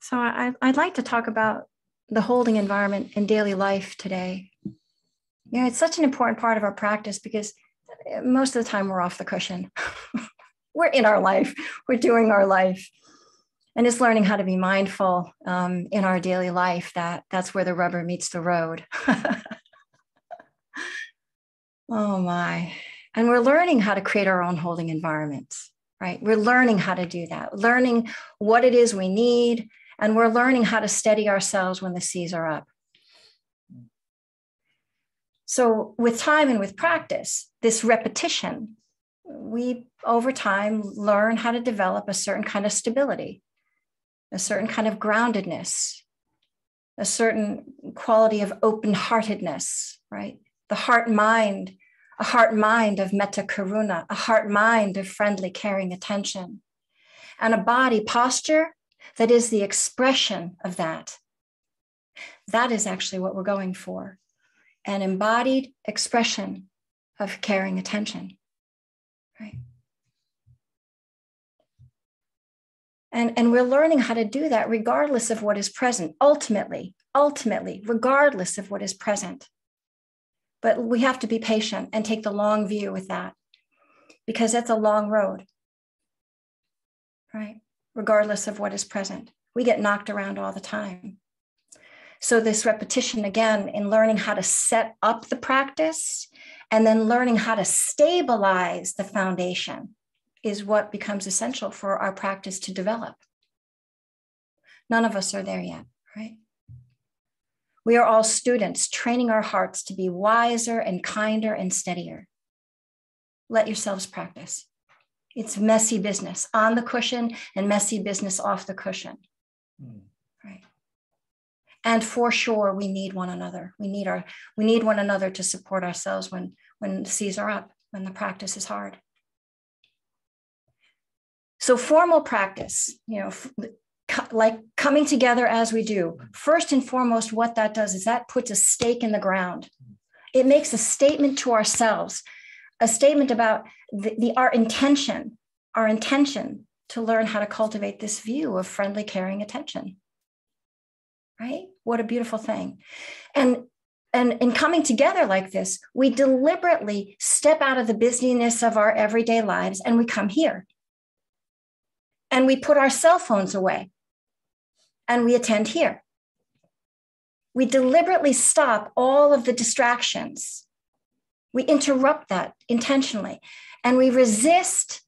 So I'd like to talk about the holding environment in daily life today. You know, it's such an important part of our practice because most of the time we're off the cushion. We're in our life, we're doing our life. And it's learning how to be mindful in our daily life that's where the rubber meets the road. Oh my. And we're learning how to create our own holding environments, right? We're learning how to do that, learning what it is we need, and we're learning how to steady ourselves when the seas are up. So with time and with practice, this repetition, we over time learn how to develop a certain kind of stability, a certain kind of groundedness, a certain quality of open-heartedness, right? The heart-mind, a heart-mind of metta karuna, a heart-mind of friendly, caring attention, and a body posture that is the expression of that. That is actually what we're going for, an embodied expression of caring attention, right? And we're learning how to do that regardless of what is present, ultimately, regardless of what is present. But we have to be patient and take the long view with that because that's a long road, right? Regardless of what is present. We get knocked around all the time. So this repetition, again, in learning how to set up the practice and then learning how to stabilize the foundation is what becomes essential for our practice to develop. None of us are there yet, right? We are all students training our hearts to be wiser and kinder and steadier. Let yourselves practice. It's messy business on the cushion and messy business off the cushion, right? And for sure, we need one another. We need one another to support ourselves when the seas are up, when the practice is hard. So formal practice, you know, like coming together as we do, first and foremost, what that does is that puts a stake in the ground. It makes a statement to ourselves, a statement about our intention to learn how to cultivate this view of friendly, caring attention, right? What a beautiful thing. And in coming together like this, we deliberately step out of the busyness of our everyday lives and we come here. And we put our cell phones away and we attend here. We deliberately stop all of the distractions. We interrupt that intentionally and we resist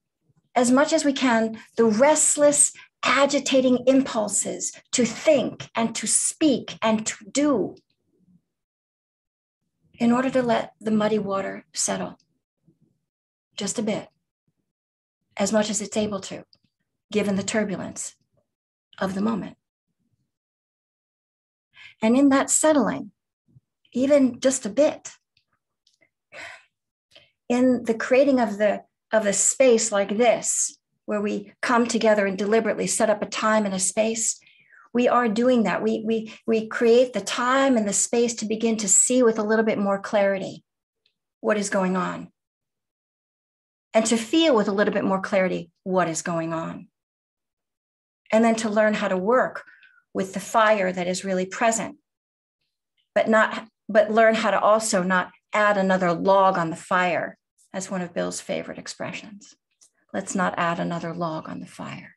as much as we can the restless, agitating impulses to think and to speak and to do in order to let the muddy water settle just a bit, as much as it's able to, given the turbulence of the moment. And in that settling, even just a bit, in the creating of a space like this, where we come together and deliberately set up a time and a space, we are doing that. We create the time and the space to begin to see with a little bit more clarity what is going on, and to feel with a little bit more clarity what is going on. And then to learn how to work with the fire that is really present, but learn how to also not add another log on the fire. That's one of Bill's favorite expressions. Let's not add another log on the fire.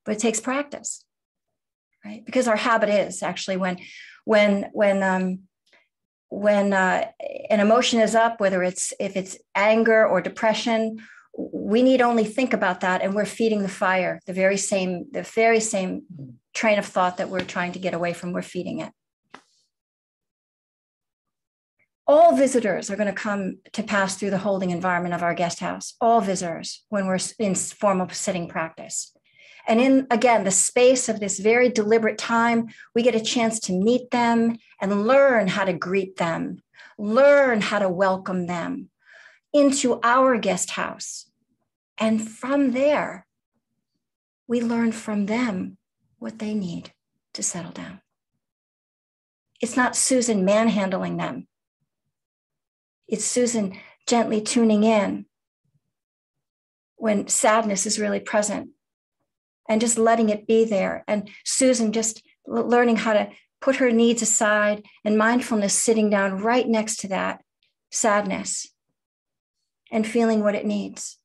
But it takes practice, right? Because our habit is actually when an emotion is up, whether if it's anger or depression, we need only think about that and we're feeding the fire, the very same train of thought that we're trying to get away from, we're feeding it. All visitors are going to come to pass through the holding environment of our guest house, all visitors when we're in formal sitting practice. And in, again, the space of this very deliberate time, we get a chance to meet them and learn how to greet them, learn how to welcome them into our guest house. And from there, we learn from them what they need to settle down. It's not Susan manhandling them. It's Susan gently tuning in when sadness is really present and just letting it be there. And Susan just learning how to put her needs aside, and mindfulness sitting down right next to that sadness and feeling what it needs.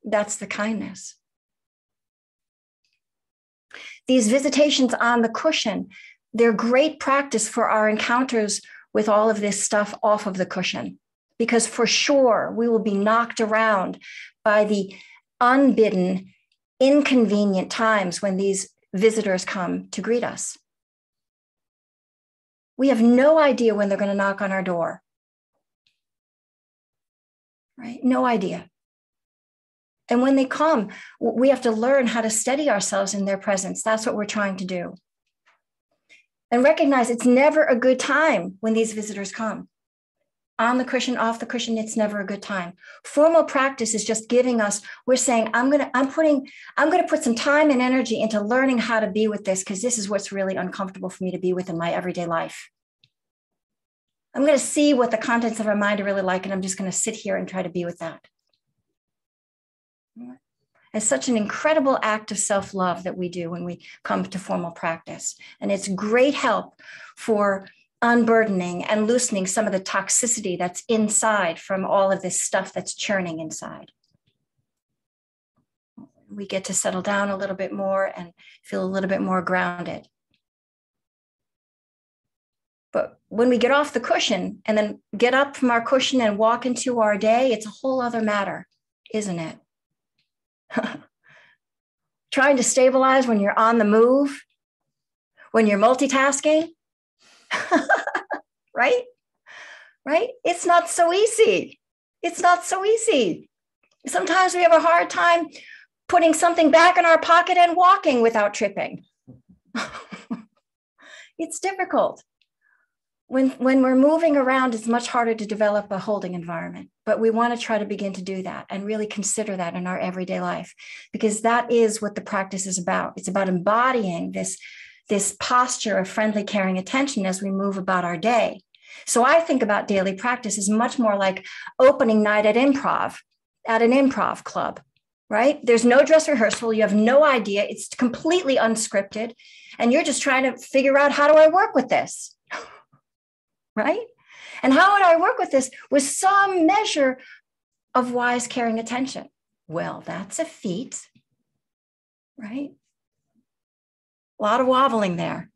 That's the kindness. These visitations on the cushion, they're great practice for our encounters with all of this stuff off of the cushion, because for sure we will be knocked around by the unbidden, inconvenient times when these visitors come to greet us. We have no idea when they're going to knock on our door, right? No idea. And when they come, we have to learn how to steady ourselves in their presence. That's what we're trying to do. And recognize it's never a good time when these visitors come. On the cushion, off the cushion, it's never a good time. Formal practice is just giving us, we're saying, I'm going to put some time and energy into learning how to be with this, because this is what's really uncomfortable for me to be with in my everyday life. I'm going to see what the contents of our mind are really like, and I'm just going to sit here and try to be with that. It's such an incredible act of self-love that we do when we come to formal practice. And it's great help for unburdening and loosening some of the toxicity that's inside from all of this stuff that's churning inside. We get to settle down a little bit more and feel a little bit more grounded. But when we get off the cushion and then get up from our cushion and walk into our day, it's a whole other matter, isn't it? Trying to stabilize when you're on the move, when you're multitasking, right? Right? It's not so easy. It's not so easy. Sometimes we have a hard time putting something back in our pocket and walking without tripping. It's difficult. When we're moving around, it's much harder to develop a holding environment, but we want to try to begin to do that and really consider that in our everyday life, because that is what the practice is about. It's about embodying this posture of friendly, caring attention as we move about our day. So I think about daily practice as much more like opening night at an improv club, right? There's no dress rehearsal. You have no idea. It's completely unscripted. And you're just trying to figure out, how do I work with this? Right? And how would I work with this? With some measure of wise, caring attention. Well, that's a feat, right? A lot of wobbling there.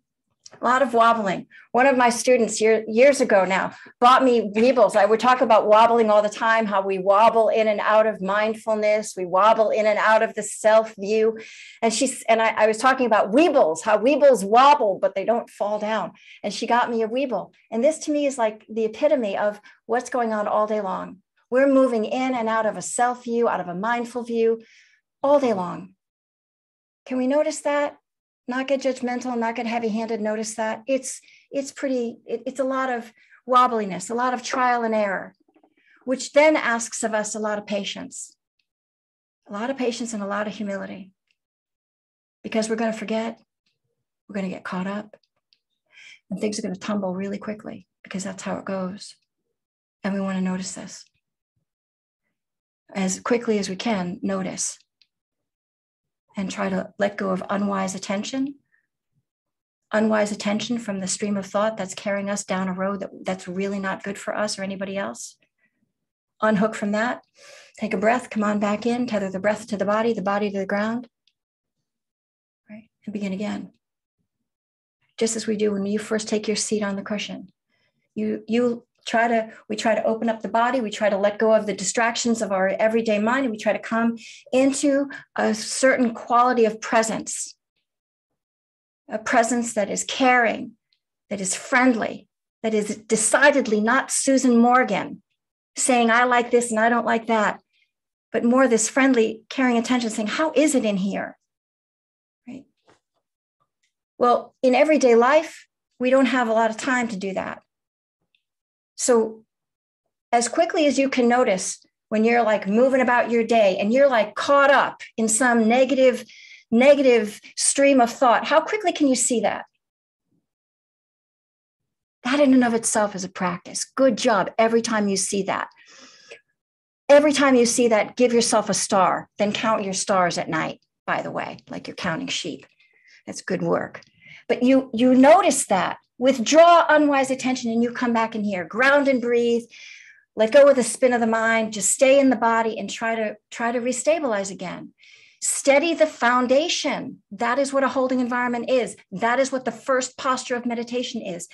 A lot of wobbling. One of my students years ago now brought me Weebles. I would talk about wobbling all the time, how we wobble in and out of mindfulness. We wobble in and out of the self view. And I was talking about Weebles, how Weebles wobble, but they don't fall down. And she got me a Weeble. And this to me is like the epitome of what's going on all day long. We're moving in and out of a self view, out of a mindful view all day long. Can we notice that? Not get judgmental, not get heavy-handed, notice that. It's a lot of wobbliness, a lot of trial and error, which then asks of us a lot of patience and a lot of humility, because we're going to forget, we're going to get caught up, and things are going to tumble really quickly, because that's how it goes. And we want to notice this. As quickly as we can, notice. And try to let go of unwise attention from the stream of thought that's carrying us down a road that's really not good for us or anybody else. Unhook from that, take a breath, come on back in, tether the breath to the body to the ground, right? And begin again. Just as we do when you first take your seat on the cushion. We try to open up the body. We try to let go of the distractions of our everyday mind, and we try to come into a certain quality of presence, a presence that is caring, that is friendly, that is decidedly not Susan Morgan saying, I like this and I don't like that, but more this friendly, caring attention saying, how is it in here? Right? Well, in everyday life, we don't have a lot of time to do that. So as quickly as you can notice when you're like moving about your day and you're like caught up in some negative stream of thought, how quickly can you see that? That in and of itself is a practice. Good job every time you see that. Every time you see that, give yourself a star, then count your stars at night. by the way, like you're counting sheep. That's good work. But you notice that. Withdraw unwise attention and you come back in here. Ground and breathe. Let go of the spin of the mind. Just stay in the body and try to restabilize again. Steady the foundation. That is what a holding environment is. That is what the first posture of meditation is.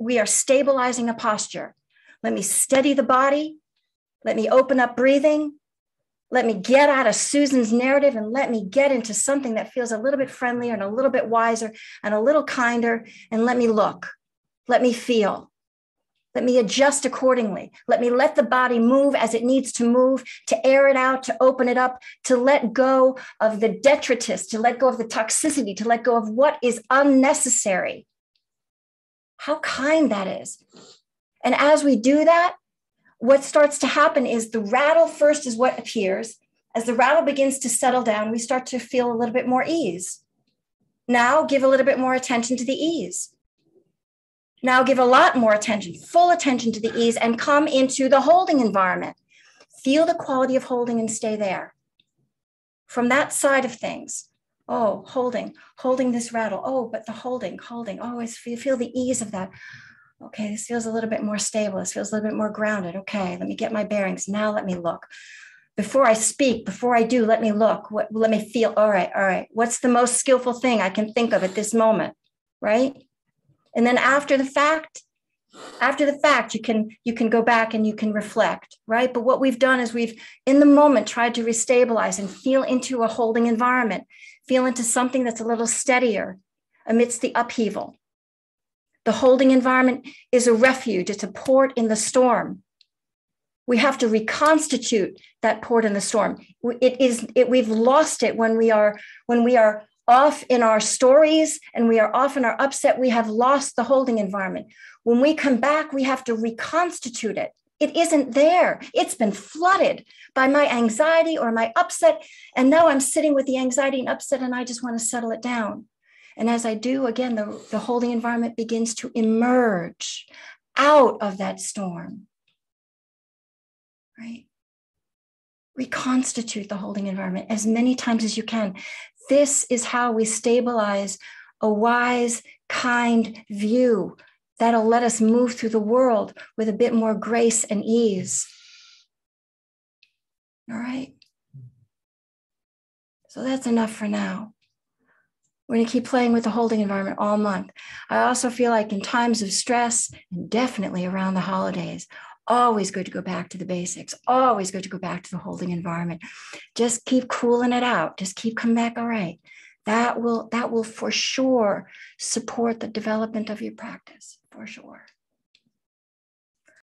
We are stabilizing a posture. Let me steady the body. Let me open up breathing. Let me get out of Susan's narrative and let me get into something that feels a little bit friendlier and a little bit wiser and a little kinder. And let me look. Let me feel. Let me adjust accordingly. Let me let the body move as it needs to move, to air it out, to open it up, to let go of the detritus, to let go of the toxicity, to let go of what is unnecessary. How kind that is. And as we do that, what starts to happen is the rattle first is what appears. As the rattle begins to settle down, we start to feel a little bit more ease. Now give a little bit more attention to the ease. Now give a lot more attention, full attention to the ease, and come into the holding environment. Feel the quality of holding and stay there. From that side of things, oh, holding this rattle. Oh, but the holding. Oh, feel the ease of that. Okay, this feels a little bit more stable. This feels a little bit more grounded. Okay, let me get my bearings. Now let me look. Before I speak, before I do, let me look. Let me feel. All right. What's the most skillful thing I can think of at this moment, right? And then after the fact, you can go back and you can reflect, right? But what we've done is we've, in the moment, tried to restabilize and feel into a holding environment, feel into something that's a little steadier amidst the upheaval. The holding environment is a refuge. It's a port in the storm. We have to reconstitute that port in the storm. We've lost it when we are off in our stories and we are off in our upset. We have lost the holding environment. When we come back, we have to reconstitute it. It isn't there. It's been flooded by my anxiety or my upset. And now I'm sitting with the anxiety and upset and I just want to settle it down. And as I do, again, the holding environment begins to emerge out of that storm, right? Reconstitute the holding environment as many times as you can. This is how we stabilize a wise, kind view that'll let us move through the world with a bit more grace and ease. All right? So that's enough for now. We're going to keep playing with the holding environment all month. I also feel like in times of stress, and definitely around the holidays, always good to go back to the basics, always good to go back to the holding environment. Just keep cooling it out. Just keep coming back. All right. That will for sure support the development of your practice, for sure.